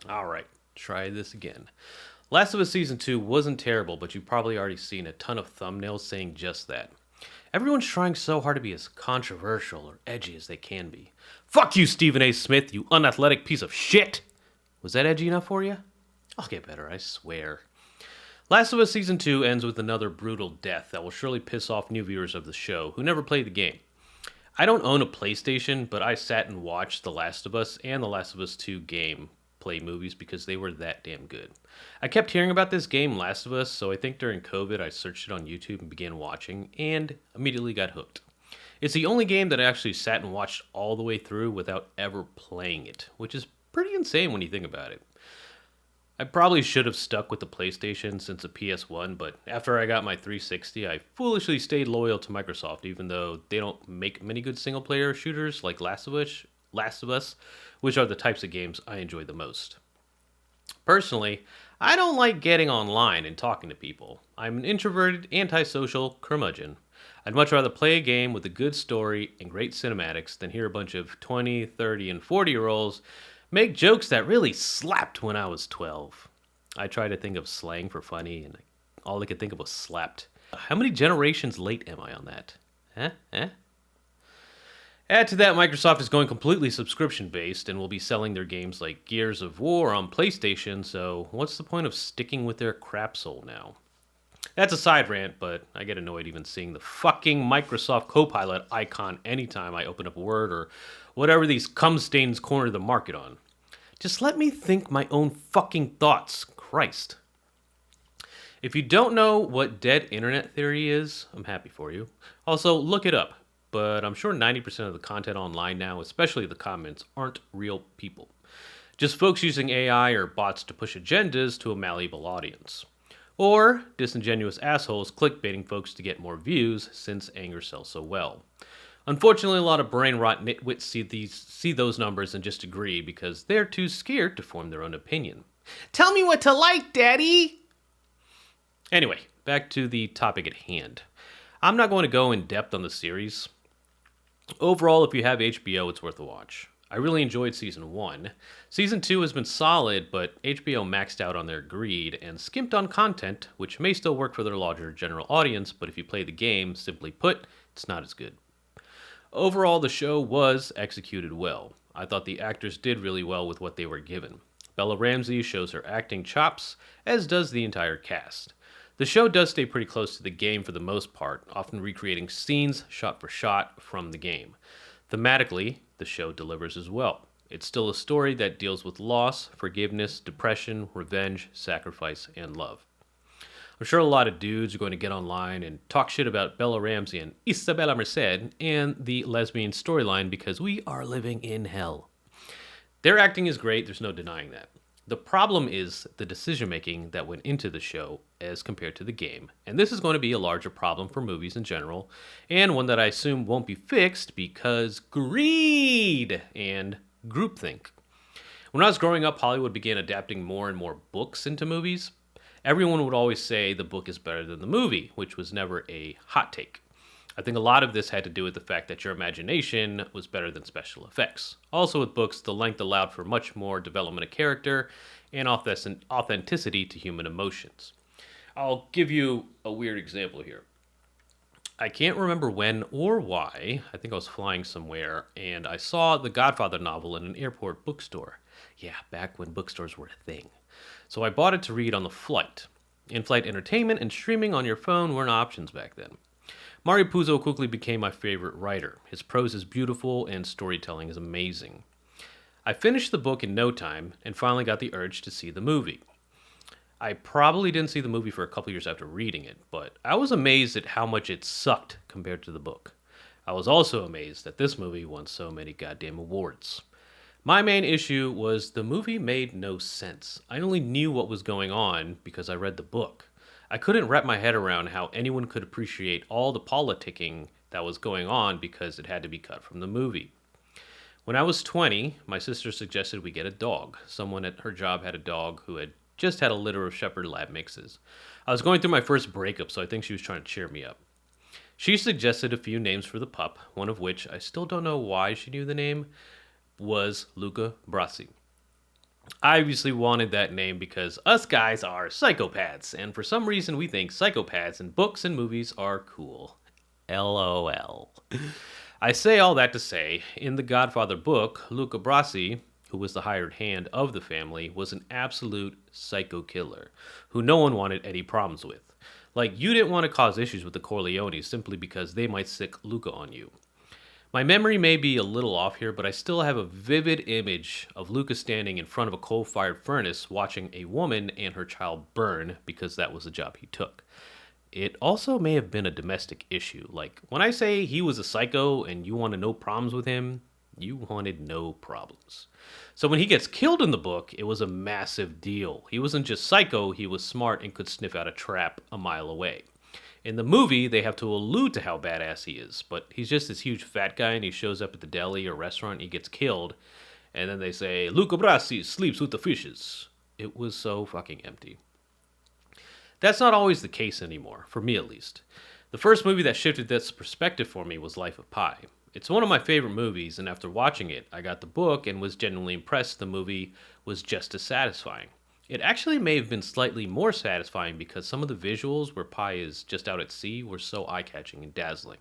All right, try this again. Last of Us Season 2 wasn't terrible, but you've probably already seen a ton of thumbnails saying just that. Everyone's trying so hard to be as controversial or edgy as they can be. Fuck you, Stephen A. Smith, you unathletic piece of shit! Was that edgy enough for you? I'll get better, I swear. Last of Us Season 2 ends with another brutal death that will surely piss off new viewers of the show who never played the game. I don't own a PlayStation, but I sat and watched The Last of Us and The Last of Us 2 game play movies because they were that damn good. I kept hearing about this game, Last of Us, so I think during COVID I searched it on YouTube and began watching, and immediately got hooked. It's the only game that I actually sat and watched all the way through without ever playing it, which is pretty insane when you think about it. I probably should have stuck with the PlayStation since the PS1, but after I got my 360, I foolishly stayed loyal to Microsoft, even though they don't make many good single player shooters like Last of Us, which are the types of games I enjoy the most. Personally, I don't like getting online and talking to people. I'm an introverted, antisocial curmudgeon. I'd much rather play a game with a good story and great cinematics than hear a bunch of 20, 30, and 40-year-olds make jokes that really slapped when I was 12. I tried to think of slang for funny, and all I could think of was slapped. How many generations late am I on that? Huh? Eh? Add to that, Microsoft is going completely subscription based and will be selling their games like Gears of War on PlayStation, so what's the point of sticking with their crap soul now? That's a side rant, but I get annoyed even seeing the fucking Microsoft Copilot icon anytime I open up Word or whatever these cum stains corner the market on. Just let me think my own fucking thoughts. Christ. If you don't know what dead internet theory is, I'm happy for you. Also, look it up. But I'm sure 90% of the content online now, especially the comments, aren't real people. Just folks using AI or bots to push agendas to a malleable audience. Or disingenuous assholes clickbaiting folks to get more views since anger sells so well. Unfortunately, a lot of brain rot nitwits see those numbers and just agree because they're too scared to form their own opinion. Tell me what to like, Daddy! Anyway, back to the topic at hand. I'm not going to go in depth on the series. Overall, if you have HBO, it's worth a watch. I really enjoyed season 1. Season 2 has been solid, but HBO maxed out on their greed and skimped on content, which may still work for their larger general audience, but if you play the game, simply put, it's not as good. Overall, the show was executed well. I thought the actors did really well with what they were given. Bella Ramsey shows her acting chops, as does the entire cast. The show does stay pretty close to the game for the most part, often recreating scenes shot for shot from the game. Thematically, the show delivers as well. It's still a story that deals with loss, forgiveness, depression, revenge, sacrifice, and love. I'm sure a lot of dudes are going to get online and talk shit about Bella Ramsey and Isabella Merced and the lesbian storyline because we are living in hell. Their acting is great, there's no denying that. The problem is the decision making that went into the show as compared to the game. And this is going to be a larger problem for movies in general, and one that I assume won't be fixed because greed and groupthink. When I was growing up, Hollywood began adapting more and more books into movies. Everyone would always say the book is better than the movie, which was never a hot take. I think a lot of this had to do with the fact that your imagination was better than special effects. Also, with books, the length allowed for much more development of character and authenticity to human emotions. I'll give you a weird example here. I can't remember when or why. I think I was flying somewhere and I saw the Godfather novel in an airport bookstore. Yeah, back when bookstores were a thing. So I bought it to read on the flight. In flight entertainment and streaming on your phone weren't options back then. Mario Puzo quickly became my favorite writer. His prose is beautiful and storytelling is amazing. I finished the book in no time and finally got the urge to see the movie. I probably didn't see the movie for a couple years after reading it, but I was amazed at how much it sucked compared to the book. I was also amazed that this movie won so many goddamn awards. My main issue was the movie made no sense. I only knew what was going on because I read the book. I couldn't wrap my head around how anyone could appreciate all the politicking that was going on because it had to be cut from the movie. When I was 20, my sister suggested we get a dog. Someone at her job had a dog who had just had a litter of Shepherd Lab mixes. I was going through my first breakup, so I think she was trying to cheer me up. She suggested a few names for the pup, one of which I still don't know why she knew the name, was Luca Brasi. I obviously wanted that name because us guys are psychopaths, and for some reason we think psychopaths in books and movies are cool. LOL. I say all that to say, in the Godfather book, Luca Brasi, who was the hired hand of the family, was an absolute psycho killer who no one wanted any problems with. Like, you didn't want to cause issues with the Corleones simply because they might sick Luca on you. My memory may be a little off here, but I still have a vivid image of Lucas standing in front of a coal fired furnace watching a woman and her child burn because that was the job he took. It also may have been a domestic issue. Like, when I say he was a psycho and you wanted no problems with him, you wanted no problems. So when he gets killed in the book, it was a massive deal. He wasn't just psycho, he was smart and could sniff out a trap a mile away. In the movie, they have to allude to how badass he is, but he's just this huge fat guy and he shows up at the deli or restaurant and he gets killed. And then they say, Luca Brasi sleeps with the fishes. It was so fucking empty. That's not always the case anymore, for me at least. The first movie that shifted this perspective for me was Life of Pi. It's one of my favorite movies, and after watching it, I got the book and was genuinely impressed the movie was just as satisfying. It actually may have been slightly more satisfying because some of the visuals where Pi is just out at sea were so eye catching and dazzling.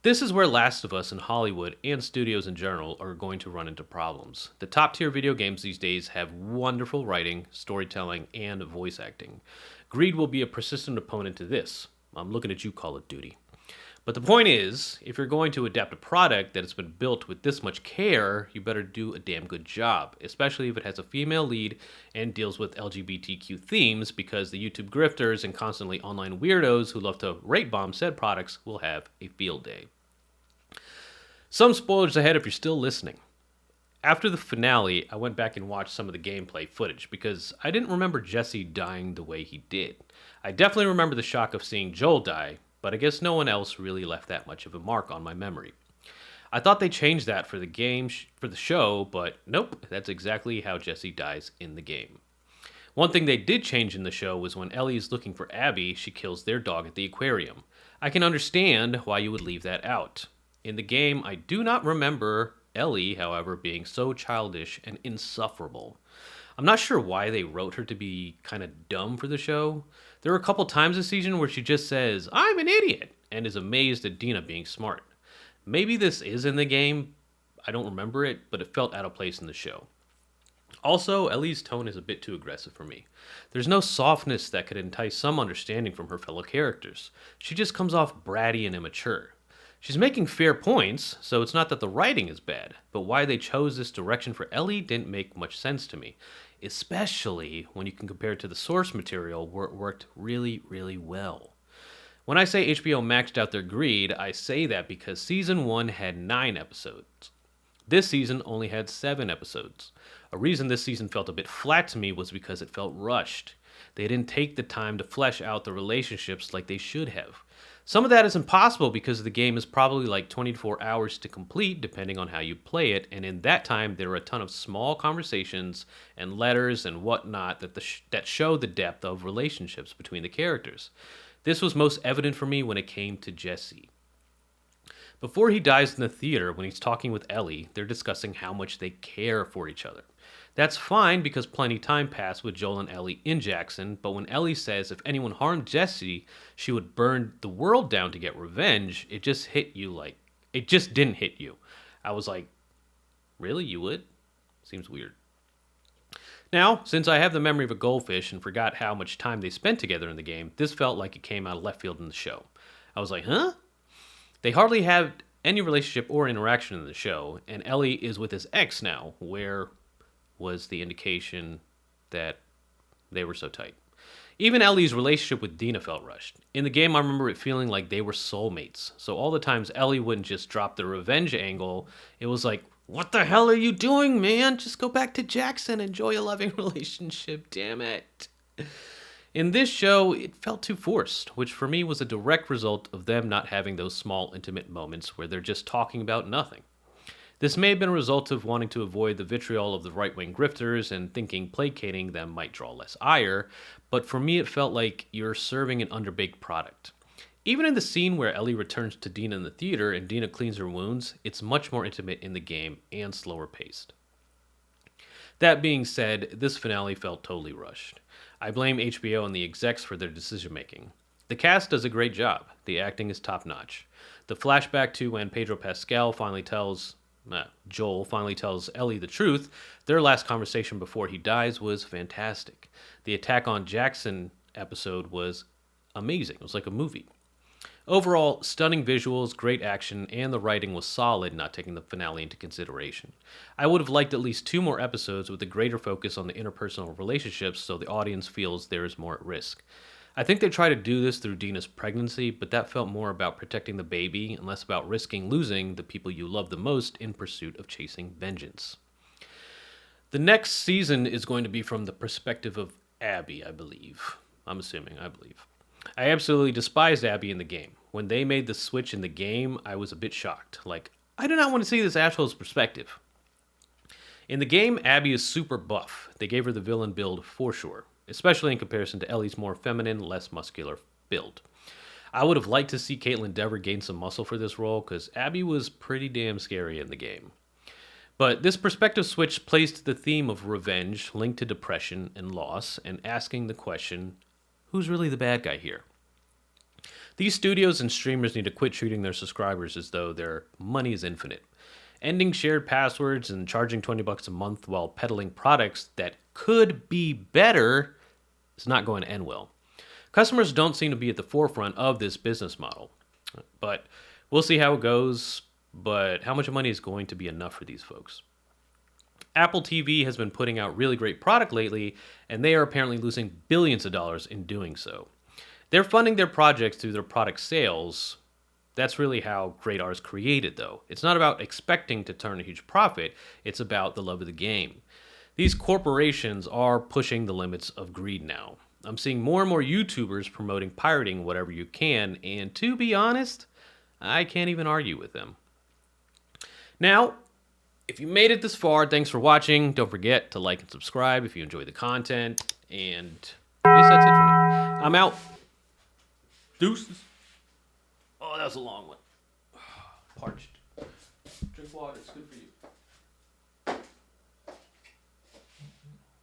This is where Last of Us and Hollywood and studios in general are going to run into problems. The top tier video games these days have wonderful writing, storytelling, and voice acting. Greed will be a persistent opponent to this. I'm looking at you, Call of Duty. But the point is, if you're going to adapt a product that has been built with this much care, you better do a damn good job, especially if it has a female lead and deals with LGBTQ themes, because the YouTube grifters and constantly online weirdos who love to rate bomb said products will have a field day. Some spoilers ahead if you're still listening. After the finale, I went back and watched some of the gameplay footage because I didn't remember Jesse dying the way he did. I definitely remember the shock of seeing Joel die, but I guess no one else really left that much of a mark on my memory. I thought they changed that for the game for the show, but nope, that's exactly how Jesse dies in the game. One thing they did change in the show was when Ellie is looking for Abby, she kills their dog at the aquarium. I can understand why you would leave that out. In the game, I do not remember Ellie, however, being so childish and insufferable. I'm not sure why they wrote her to be kind of dumb for the show. There were a couple times this season where she just says, I'm an idiot, and is amazed at Dina being smart. Maybe this is in the game. I don't remember it, but it felt out of place in the show. Also, Ellie's tone is a bit too aggressive for me. There's no softness that could entice some understanding from her fellow characters. She just comes off bratty and immature. She's making fair points, so it's not that the writing is bad, but why they chose this direction for Ellie didn't make much sense to me, especially when you can compare it to the source material where it worked really, really well. When I say HBO maxed out their greed, I say that because season 1 had 9 episodes. This season only had 7 episodes. A reason this season felt a bit flat to me was because it felt rushed. They didn't take the time to flesh out the relationships like they should have. Some of that is impossible because the game is probably like 24 hours to complete depending on how you play it, and in that time there are a ton of small conversations and letters and whatnot that show the depth of relationships between the characters. This was most evident for me when it came to Jesse. Before he dies in the theater, when he's talking with Ellie, they're discussing how much they care for each other. That's fine because plenty time passed with Joel and Ellie in Jackson, but when Ellie says if anyone harmed Jesse, she would burn the world down to get revenge, it just hit you like, it just didn't hit you. I was like, really, you would? Seems weird. Now, since I have the memory of a goldfish and forgot how much time they spent together in the game, this felt like it came out of left field in the show. I was like, huh? They hardly have any relationship or interaction in the show, and Ellie is with his ex now, where was the indication that they were so tight. Even Ellie's relationship with Dina felt rushed. In the game, I remember it feeling like they were soulmates. So all the times Ellie wouldn't just drop the revenge angle, it was like, what the hell are you doing, man? Just go back to Jackson, enjoy a loving relationship, damn it. In this show, it felt too forced, which for me was a direct result of them not having those small, intimate moments where they're just talking about nothing. This may have been a result of wanting to avoid the vitriol of the right-wing grifters and thinking placating them might draw less ire, but for me it felt like you're serving an underbaked product. Even in the scene where Ellie returns to Dina in the theater and Dina cleans her wounds, it's much more intimate in the game and slower paced. That being said, this finale felt totally rushed. I blame HBO and the execs for their decision making. The cast does a great job. The acting is top notch. The flashback to when Pedro Pascal Joel finally tells Ellie the truth, their last conversation before he dies was fantastic. The attack on Jackson episode was amazing. It was like a movie. Overall, stunning visuals, great action, and the writing was solid, not taking the finale into consideration. I would have liked at least 2 more episodes with a greater focus on the interpersonal relationships so the audience feels there is more at risk. I think they try to do this through Dina's pregnancy, but that felt more about protecting the baby and less about risking losing the people you love the most in pursuit of chasing vengeance. The next season is going to be from the perspective of Abby, I believe. I believe. I absolutely despised Abby in the game. When they made the switch in the game, I was a bit shocked. Like, I do not want to see this asshole's perspective. In the game, Abby is super buff. They gave her the villain build for sure, especially in comparison to Ellie's more feminine, less muscular build. I would have liked to see Caitlin Dever gain some muscle for this role, because Abby was pretty damn scary in the game. But this perspective switch plays to the theme of revenge linked to depression and loss, and asking the question, who's really the bad guy here? These studios and streamers need to quit treating their subscribers as though their money is infinite. Ending shared passwords and charging $20 a month while peddling products that could be better is not going to end well. Customers don't seem to be at the forefront of this business model. But we'll see how it goes. But how much money is going to be enough for these folks? Apple TV has been putting out really great product lately, and they are apparently losing billions of dollars in doing so. They're funding their projects through their product sales. That's really how great art is created, though. It's not about expecting to turn a huge profit, it's about the love of the game. These corporations are pushing the limits of greed now. I'm seeing more and more YouTubers promoting pirating whatever you can, and to be honest, I can't even argue with them. Now, if you made it this far, thanks for watching. Don't forget to like and subscribe if you enjoy the content. And I guess that's it for me. I'm out. Deuces. Oh, that was a long one. Parched. Drink water. It's good for you.